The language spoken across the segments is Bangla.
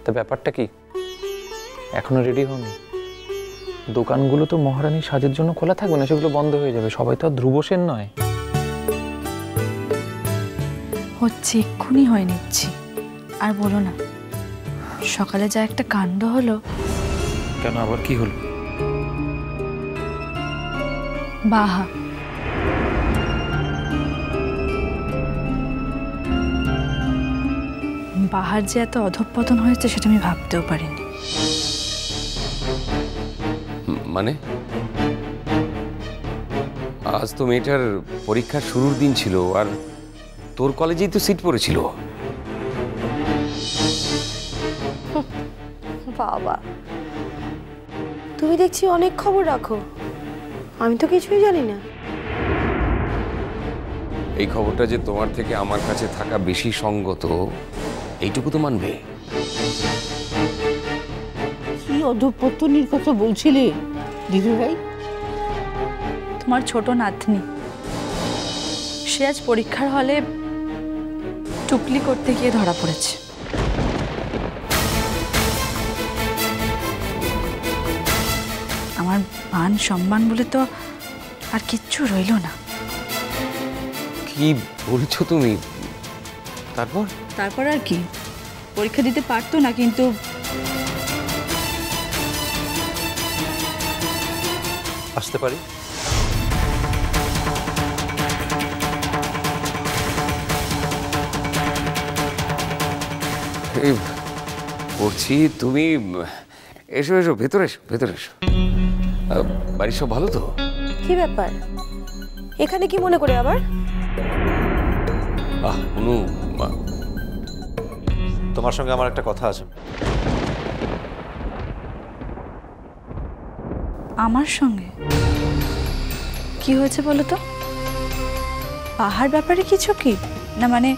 তা ব্যাপারটা কি, এখনো রেডি হননি? দোকানগুলো তো মহারানীর সাজের জন্য খোলা থাকবে না, সেগুলো বন্ধ হয়ে যাবে। সবাই তো আর ধ্রুব সেন নয়। হচ্ছে, এক্ষুনি হয়ে নিচ্ছি। আর বলো না, সকালে যা একটা কাণ্ড হলো। কেন, আবার কি হলো? বাহা বাহার যে এত অধঃপতন হয়েছে সেটা আমি ভাবতেও পারিনি। মানে আজ তো মেয়েটার পরীক্ষার শুরুর দিন ছিল, আর তোর কলেজেই তো সিট পড়েছিল। বাবা, তুমি দেখছি অনেক খবর রাখো, আমি তো কিছুই জানি না। এই খবরটা যে তোমার থেকে আমার কাছে থাকা বেশি সঙ্গত, এইটুকু তো মানবে। কি অধঃপতনের কথা বলছিলে দিদি ভাই? তোমার ছোট নাতনি, সে আজ পরীক্ষার হলে টুকলি করতে গিয়ে ধরা পড়েছে। আমার মান সম্মান বলে তো আর কিচ্ছু রইল না। কি বলছো তুমি? তারপর তারপর আর কি, পরীক্ষা দিতে পারতো না, কিন্তু আসতে পারি? এই পড়ছি, তুমি এসো এসো, ভেতরে এসো, ভেতরে এসো। বাড়ির সব ভালো তো? কি ব্যাপার, এখানে কি মনে করে আবার? অনু, তোমার সঙ্গে আমার একটা কথা আছে। আমার সঙ্গে কি হয়েছে বলো তো? পাহাড় ব্যাপারে কিছু কি না? মানে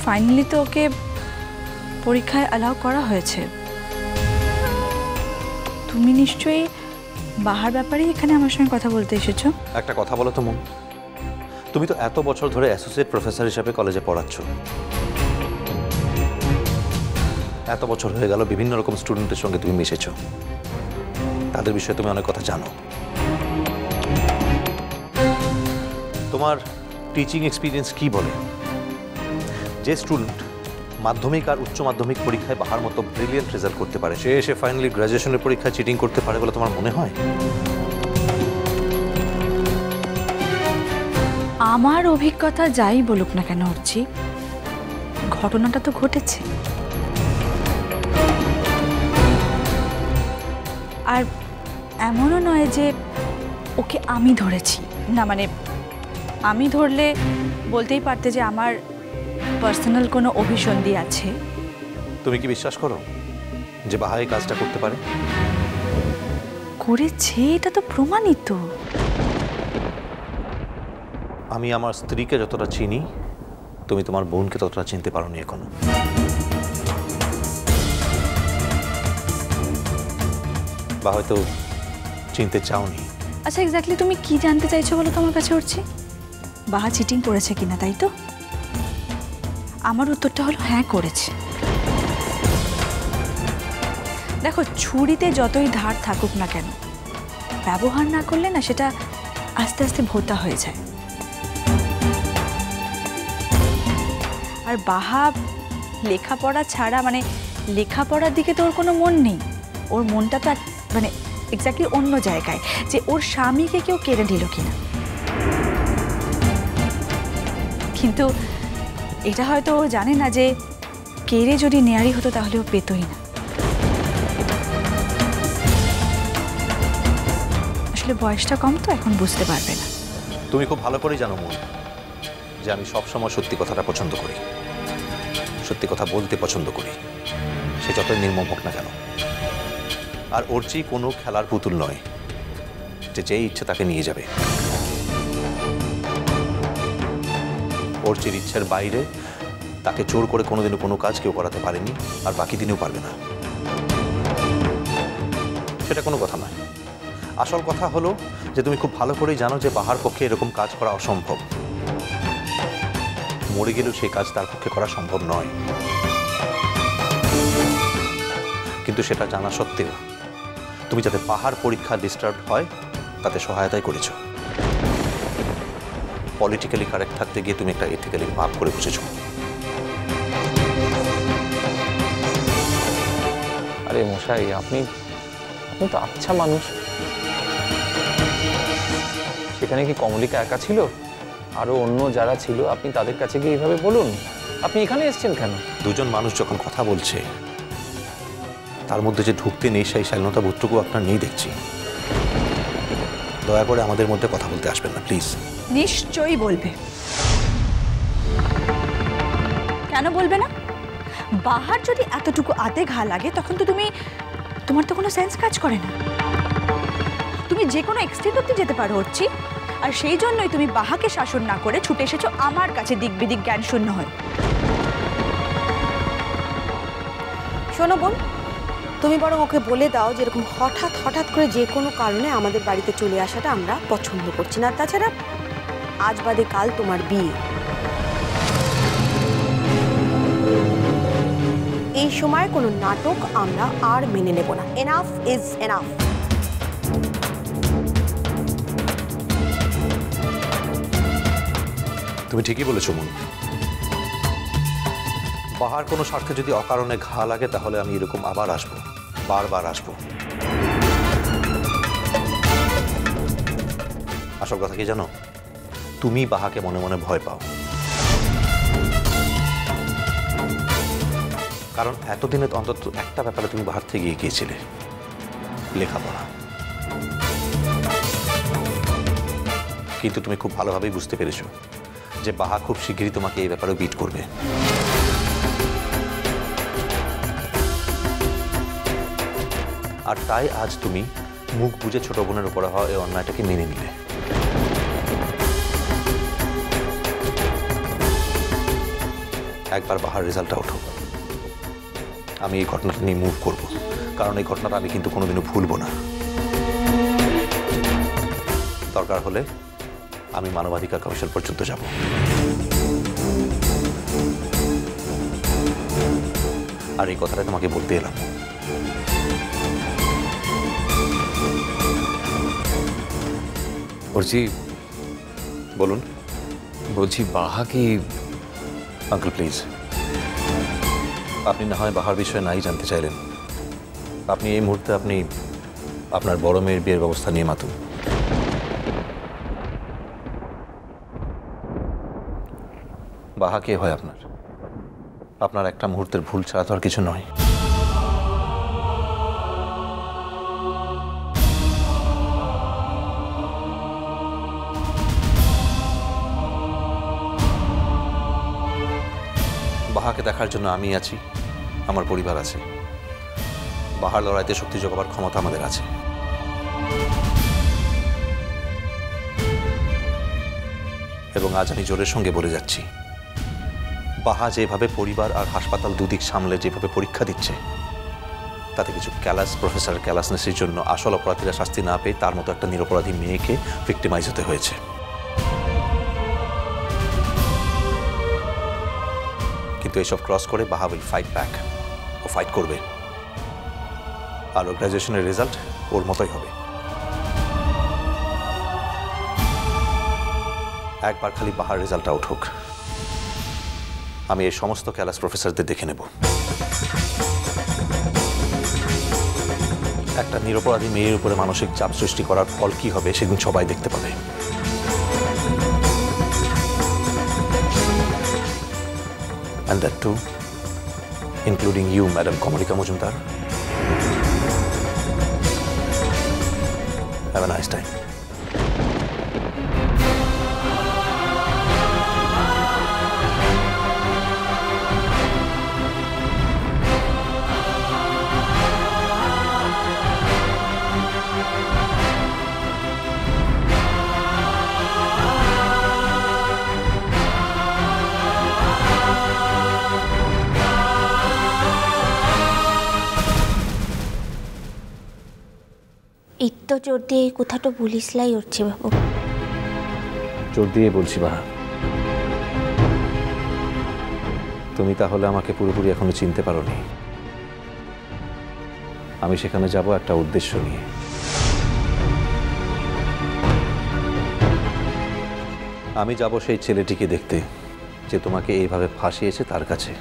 ফাইনালি তো ওকে পরীক্ষায় অ্যালাউ করা হয়েছে। তুমি নিশ্চয়ই বাহার ব্যাপারেই এখানে আমার সঙ্গে কথা বলতে এসেছো। একটা কথা বলো তো মন, তুমি তো এত বছর ধরে অ্যাসোসিয়েট প্রফেসর হিসেবে কলেজে পড়াচ্ছ। এত বছর হয়ে গেল, বিভিন্ন রকম স্টুডেন্টের সঙ্গে তুমি মিশেছো, তাদের বিষয়ে তুমি অনেক কথা জানো। তোমার টিচিং এক্সপিরিয়েন্স কি বলে যে স্টুডেন্ট মাধ্যমিক আর উচ্চ মাধ্যমিক পরীক্ষায় বাহার মতো ব্রিলিয়েন্ট রেজাল্ট করতে পারে, সে এসে ফাইনালি গ্র্যাজুয়েশনের পরীক্ষায় চিটিং করতে পারে বলে তোমার মনে হয়? আমার অভিজ্ঞতা যাই বলুক না কেন অর্চি, ঘটনাটা তো ঘটেছে। আর এমনও নয় যে ওকে আমি ধরেছি না, মানে আমি ধরলে বলতেই পারতে যে আমার পার্সোনাল কোনো অভিসন্ধি আছে। তুমি কি বিশ্বাস করো যে বাহা এই কাজটা করতে পারে? করেছে, এটা তো প্রমাণিত। আমি আমার স্ত্রীকে যতটা চিনি, তুমি তোমার বোনকে ততটা চিনতে পারোনি এখনো। বা হয়তো চিনতে চাওনি। আচ্ছা, এক্স্যাক্টলি তুমি কি জানতে চাইছো বলো তো আমার কাছে অর্চি? বাহা চিটিং করেছে কিনা, তাই তো? আমার উত্তরটা হলো হ্যাঁ, করেছে। দেখো, ছুরিতে যতই ধার থাকুক না কেন, ব্যবহার না করলে না সেটা আস্তে আস্তে ভোঁতা হয়ে যায়। আর বাহা লেখাপড়া ছাড়া, মানে লেখাপড়ার দিকে তো ওর কোনো মন নেই। ওর মনটা তো মানে এক্স্যাক্টলি অন্য জায়গায়, যে ওর স্বামীকে কেউ কেড়ে নিল কিনা। কিন্তু এটা হয়তো ও জানে না যে কেড়ে যদি নেয়ারই হতো তাহলে ও পেতই না। আসলে বয়সটা কম তো, এখন বুঝতে পারবে না। তুমি খুব ভালো করেই জানো মন যে আমি সবসময় সত্যি কথাটা পছন্দ করি, সত্যি কথা বলতে পছন্দ করি, সে যতই নির্মম হোক না কেন। আর অর্চি কোনো খেলার পুতুল নয় যে যেই ইচ্ছে তাকে নিয়ে যাবে। অর্চির ইচ্ছের বাইরে তাকে জোর করে কোনোদিনও কোনো কাজ কেউ করাতে পারেনি, আর বাকি দিনেও পারবে না। সেটা কোনো কথা নয়। আসল কথা হলো যে তুমি খুব ভালো করেই জানো যে বাহার পক্ষে এরকম কাজ করা অসম্ভব। মরে গেলেও সেই কাজ তার পক্ষে করা সম্ভব নয়। কিন্তু সেটা জানা সত্ত্বেও তুমি যাতে বাহার পরীক্ষা ডিস্টার্ব হয় তাতে সহায়তাই করেছ। পলিটিক্যালি কারেক্ট থাকতে গিয়ে তুমি একটা এথিক্যালি পাপ করে বসেছ। আরে মশাই, আপনি তো আচ্ছা মানুষ। সেখানে কি কমলিকা একা ছিল? আরো অন্য যারা ছিল আপনি তাদের কাছে গিয়ে এইভাবে বলুন। আপনি এখানে এসেছেন কেন? দুজন মানুষ যখন কথা বলছে তার মধ্যে যে ঢুকতে নেই সেই শালীনতা বোধটুকু আপনার নেই দেখছি। দয়া করে আমাদের মধ্যে কথা বলতে আসবেন না প্লিজ। নিশ্চয়ই বলবে। কেন বলবে না? বাহার যদি এতটুকু আতে ঘা লাগে তখন তো তোমার তো কোনো সেন্স কাজ করে না। তুমি যে কোনো এক্সটেন্ট অব্দি যেতে পারো হচ্ছি, আর সেই জন্যই তুমি বাহাকে শাসন না করে ছুটে এসেছো আমার কাছে দিক বিদিক জ্ঞান শূন্য হয়। শোনো বোন, তুমি বরং ওকে বলে দাও যেরকম হঠাৎ হঠাৎ করে যে কোনো কারণে আমাদের বাড়িতে চলে আসাটা আমরা পছন্দ করছি না। তাছাড়া আজ বাদে কাল তোমার বিয়ে, এই সময় কোনো নাটক আমরা আর মেনে নেব না। Enough is enough. তুমি ঠিকই বলেছো মন। বাহার কোনো স্বার্থে যদি অকারণে ঘা লাগে তাহলে আমি এরকম আবার আসবো, বারবার আসবো। আসল কথা কি জানো, তুমি বাহাকে মনে মনে ভয় পাও। কারণ এতদিনে তো অন্তত একটা ব্যাপারে তুমি বাহার থেকে এগিয়েছিলে, লেখাপড়া। কিন্তু তুমি খুব ভালোভাবেই বুঝতে পেরেছো যে বাহা খুব শীঘ্রই তোমাকে এই ব্যাপারে বিট করবে। আর তাই আজ তুমি মুখ বুঝে ছোট বোনের উপর হওয়া এই অন্যায়টাকে মেনে নিলে। একবার বাহার রেজাল্টটা ওঠো, আমি এই ঘটনাটা নিয়ে মুভ করব। কারণ এই ঘটনাটা আমি কিন্তু কোনোদিনও ভুলবো না। দরকার হলে আমি মানবাধিকার কমিশন পর্যন্ত যাব। আর এই কথাটা তোমাকে বলতে এলাম। বলছি, বলুন। বলছি বাহা কি? আঙ্কেল প্লিজ, আপনি না হয় বাহার বিষয়ে নাই জানতে চাইলেন। আপনি এই মুহূর্তে আপনার বড় মেয়ের বিয়ের ব্যবস্থা নিয়ে মাতুন। বাহা কে হয় আপনার একটা মুহূর্তের ভুল ছাড়া তো আর কিছু নয়। বাহাকে দেখার জন্য আমি আছি, আমার পরিবার আছে। বাহার লড়াইতে শক্তি যোগাবার ক্ষমতা আমাদের আছে। এবং আজ আমি জোরের সঙ্গে বলে যাচ্ছি, বাহা যেভাবে পরিবার আর হাসপাতাল দুদিক সামলে যেভাবে পরীক্ষা দিচ্ছে, তাতে কিছু ক্যালাস প্রফেসর ক্যালাসনেসের জন্য আসল অপরাধীরা শাস্তি না পেয়ে তার মতো একটা নিরপরাধী মেয়েকে ভিক্টিমাইজ হতে হয়েছে। কিন্তু এসব ক্রস করে বাহা উইল ফাইট ব্যাক। ও ফাইট করবে, আর ওর গ্র্যাজুয়েশনের রেজাল্ট ওর মতোই হবে। একবার খালি বাহার রেজাল্টটা উঠুক, আমি এই সমস্ত ক্যালাস প্রফেসরদের দেখে নেব। একটা নিরপরাধী মেয়ের উপরে মানসিক চাপ সৃষ্টি করার ফল কি হবে সেদিন সবাই দেখতে পাবে। And that too, including you, Madam Komalika Mujumdar. Have a nice time. তো জোর দিয়ে এই কথাটা বলিসলাই উঠছে বাবু। জোর দিয়ে বলছি বাহা, তুমি তাহলে আমাকে পুরোপুরি এখনো চিনতে পারোনি। আমি সেখানে যাব একটা উদ্দেশ্য নিয়ে। আমি যাব সেই ছেলেটিকে দেখতে যে তোমাকে এইভাবে ফাঁসিয়েছে তার কাছে।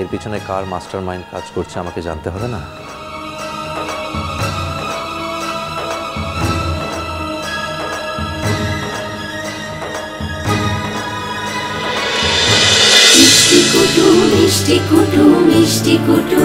এর পিছনে কার মাস্টার মাইন্ড কাজ করছে আমাকে জানতে হবে না? মিষ্টি কুটু মিষ্টি কুটু মিষ্টি কুটু।